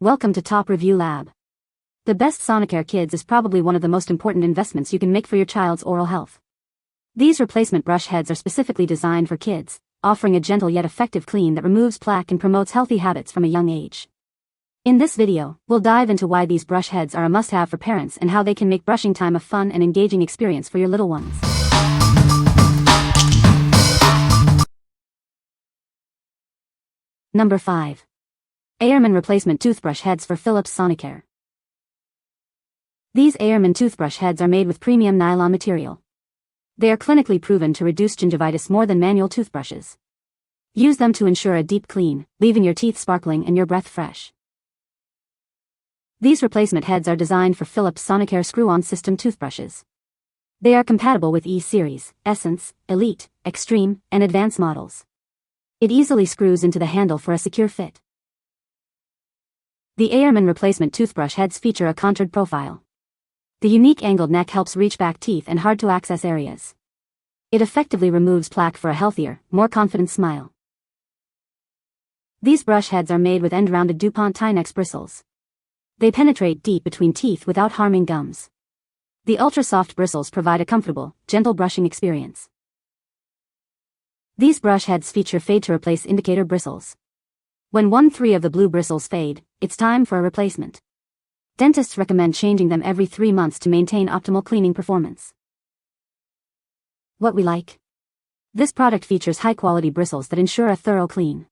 Welcome to Top Review Lab. The best Sonicare Kids is probably one of the most important investments you can make for your child's oral health. These replacement brush heads are specifically designed for kids, offering a gentle yet effective clean that removes plaque and promotes healthy habits from a young age. In this video, we'll dive into why these brush heads are a must-have for parents and how they can make brushing time a fun and engaging experience for your little ones. Number 5. Aoremon Replacement Toothbrush Heads for Philips Sonicare. These Aoremon toothbrush heads are made with premium nylon material. They are clinically proven to reduce gingivitis more than manual toothbrushes. Use them to ensure a deep clean, leaving your teeth sparkling and your breath fresh. These replacement heads are designed for Philips Sonicare screw-on system toothbrushes. They are compatible with E-Series, Essence, Elite, Extreme, and Advanced models. It easily screws into the handle for a secure fit. The Aoremon replacement toothbrush heads feature a contoured profile. The unique angled neck helps reach back teeth and hard-to-access areas. It effectively removes plaque for a healthier, more confident smile. These brush heads are made with end-rounded DuPont Tinex bristles. They penetrate deep between teeth without harming gums. The ultra-soft bristles provide a comfortable, gentle brushing experience. These brush heads feature fade-to-replace indicator bristles. When 1/3 of the blue bristles fade, it's time for a replacement. Dentists recommend changing them every 3 months to maintain optimal cleaning performance. What we like? This product features high-quality bristles that ensure a thorough clean.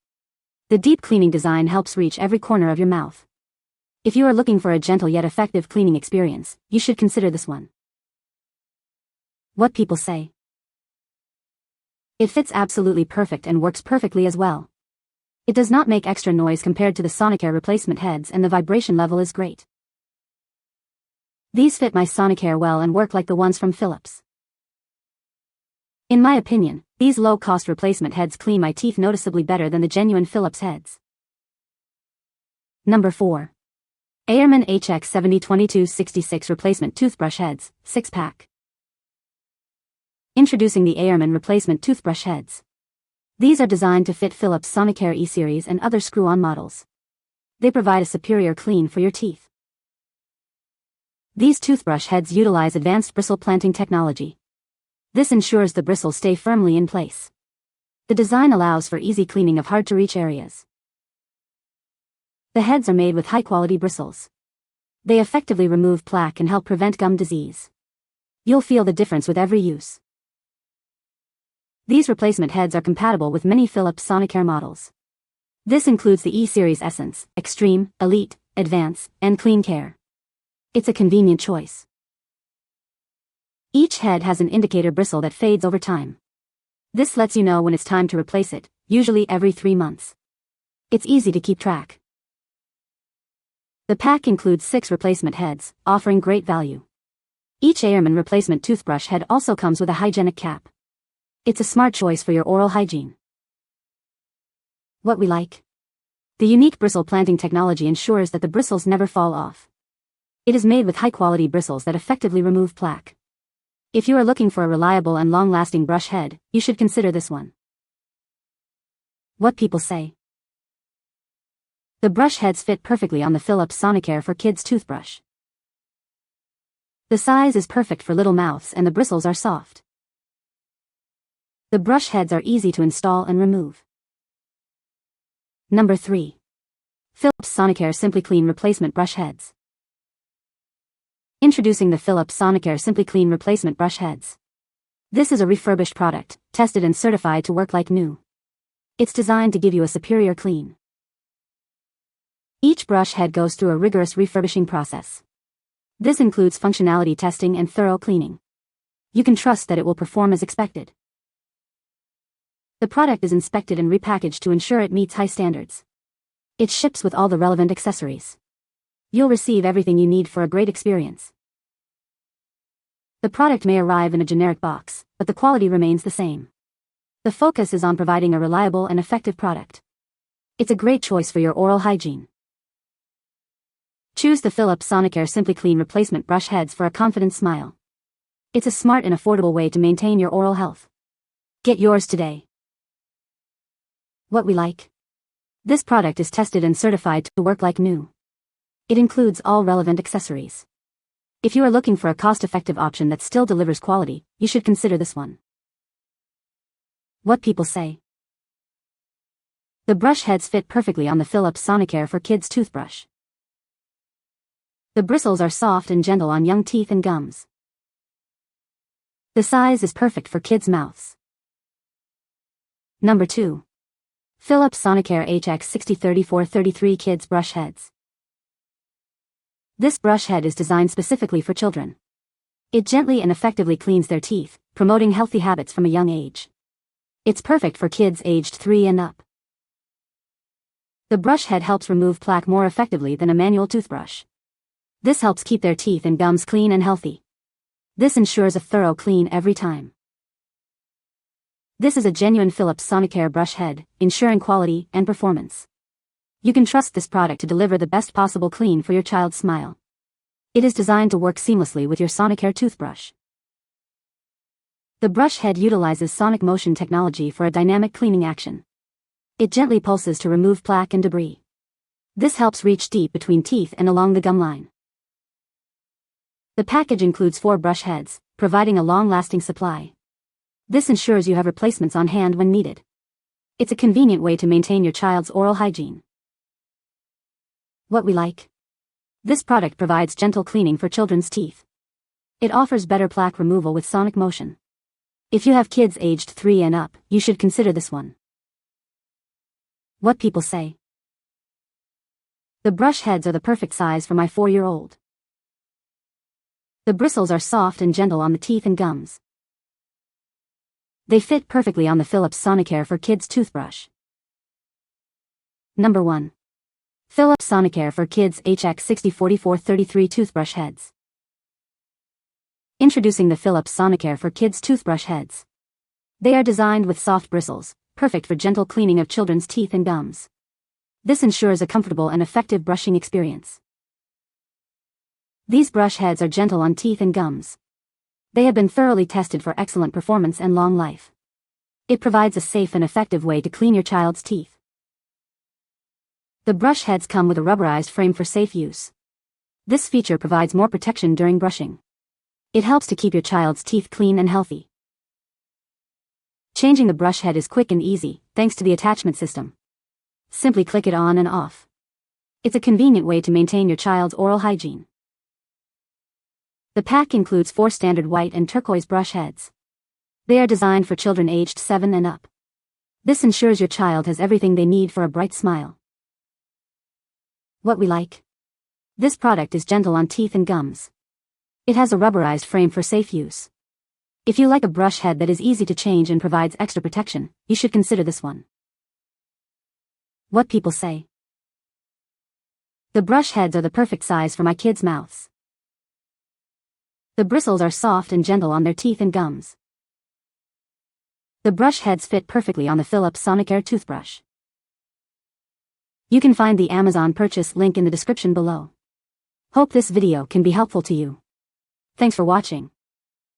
The deep cleaning design helps reach every corner of your mouth. If you are looking for a gentle yet effective cleaning experience, you should consider this one. What people say? It fits absolutely perfect and works perfectly as well. It does not make extra noise compared to the Sonicare replacement heads, and the vibration level is great. These fit my Sonicare well and work like the ones from Philips. In my opinion, these low-cost replacement heads clean my teeth noticeably better than the genuine Philips heads. Number 4. Aoremon HX702266 Replacement Toothbrush Heads, 6-pack. Introducing the Aoremon Replacement Toothbrush Heads. These are designed to fit Philips Sonicare E-Series and other screw-on models. They provide a superior clean for your teeth. These toothbrush heads utilize advanced bristle planting technology. This ensures the bristles stay firmly in place. The design allows for easy cleaning of hard-to-reach areas. The heads are made with high-quality bristles. They effectively remove plaque and help prevent gum disease. You'll feel the difference with every use. These replacement heads are compatible with many Philips Sonicare models. This includes the E-Series Essence, Extreme, Elite, Advance, and Clean Care. It's a convenient choice. Each head has an indicator bristle that fades over time. This lets you know when it's time to replace it, usually every 3 months. It's easy to keep track. The pack includes 6 replacement heads, offering great value. Each Aoremon replacement toothbrush head also comes with a hygienic cap. It's a smart choice for your oral hygiene. What we like? The unique bristle planting technology ensures that the bristles never fall off. It is made with high-quality bristles that effectively remove plaque. If you are looking for a reliable and long-lasting brush head, you should consider this one. What people say? The brush heads fit perfectly on the Philips Sonicare for Kids toothbrush. The size is perfect for little mouths and the bristles are soft. The brush heads are easy to install and remove. Number 3. Philips Sonicare SimplyClean Replacement Brush Heads. Introducing the Philips Sonicare SimplyClean Replacement Brush Heads. This is a refurbished product, tested and certified to work like new. It's designed to give you a superior clean. Each brush head goes through a rigorous refurbishing process. This includes functionality testing and thorough cleaning. You can trust that it will perform as expected. The product is inspected and repackaged to ensure it meets high standards. It ships with all the relevant accessories. You'll receive everything you need for a great experience. The product may arrive in a generic box, but the quality remains the same. The focus is on providing a reliable and effective product. It's a great choice for your oral hygiene. Choose the Philips Sonicare SimplyClean Replacement Brush Heads for a confident smile. It's a smart and affordable way to maintain your oral health. Get yours today. What we like? This product is tested and certified to work like new. It includes all relevant accessories. If you are looking for a cost-effective option that still delivers quality, you should consider this one. What people say. The brush heads fit perfectly on the Philips Sonicare for Kids toothbrush. The bristles are soft and gentle on young teeth and gums. The size is perfect for kids' mouths. Number 2. Philips Sonicare HX603433 Kids Brush Heads. This brush head is designed specifically for children. It gently and effectively cleans their teeth, promoting healthy habits from a young age. It's perfect for kids aged 3 and up. The brush head helps remove plaque more effectively than a manual toothbrush. This helps keep their teeth and gums clean and healthy. This ensures a thorough clean every time. This is a genuine Philips Sonicare brush head, ensuring quality and performance. You can trust this product to deliver the best possible clean for your child's smile. It is designed to work seamlessly with your Sonicare toothbrush. The brush head utilizes sonic motion technology for a dynamic cleaning action. It gently pulses to remove plaque and debris. This helps reach deep between teeth and along the gum line. The package includes 4 brush heads, providing a long-lasting supply. This ensures you have replacements on hand when needed. It's a convenient way to maintain your child's oral hygiene. What we like. This product provides gentle cleaning for children's teeth. It offers better plaque removal with sonic motion. If you have kids aged 3 and up, you should consider this one. What people say. The brush heads are the perfect size for my 4-year-old. The bristles are soft and gentle on the teeth and gums. They fit perfectly on the Philips Sonicare for Kids toothbrush. Number 1. Philips Sonicare for Kids HX604433 Toothbrush Heads. Introducing the Philips Sonicare for Kids toothbrush heads. They are designed with soft bristles, perfect for gentle cleaning of children's teeth and gums. This ensures a comfortable and effective brushing experience. These brush heads are gentle on teeth and gums. They have been thoroughly tested for excellent performance and long life. It provides a safe and effective way to clean your child's teeth. The brush heads come with a rubberized frame for safe use. This feature provides more protection during brushing. It helps to keep your child's teeth clean and healthy. Changing the brush head is quick and easy, thanks to the attachment system. Simply click it on and off. It's a convenient way to maintain your child's oral hygiene. The pack includes 4 standard white and turquoise brush heads. They are designed for children aged 7 and up. This ensures your child has everything they need for a bright smile. What we like. This product is gentle on teeth and gums. It has a rubberized frame for safe use. If you like a brush head that is easy to change and provides extra protection, you should consider this one. What people say. The brush heads are the perfect size for my kids' mouths. The bristles are soft and gentle on their teeth and gums. The brush heads fit perfectly on the Philips Sonicare toothbrush. You can find the Amazon purchase link in the description below. Hope this video can be helpful to you. Thanks for watching.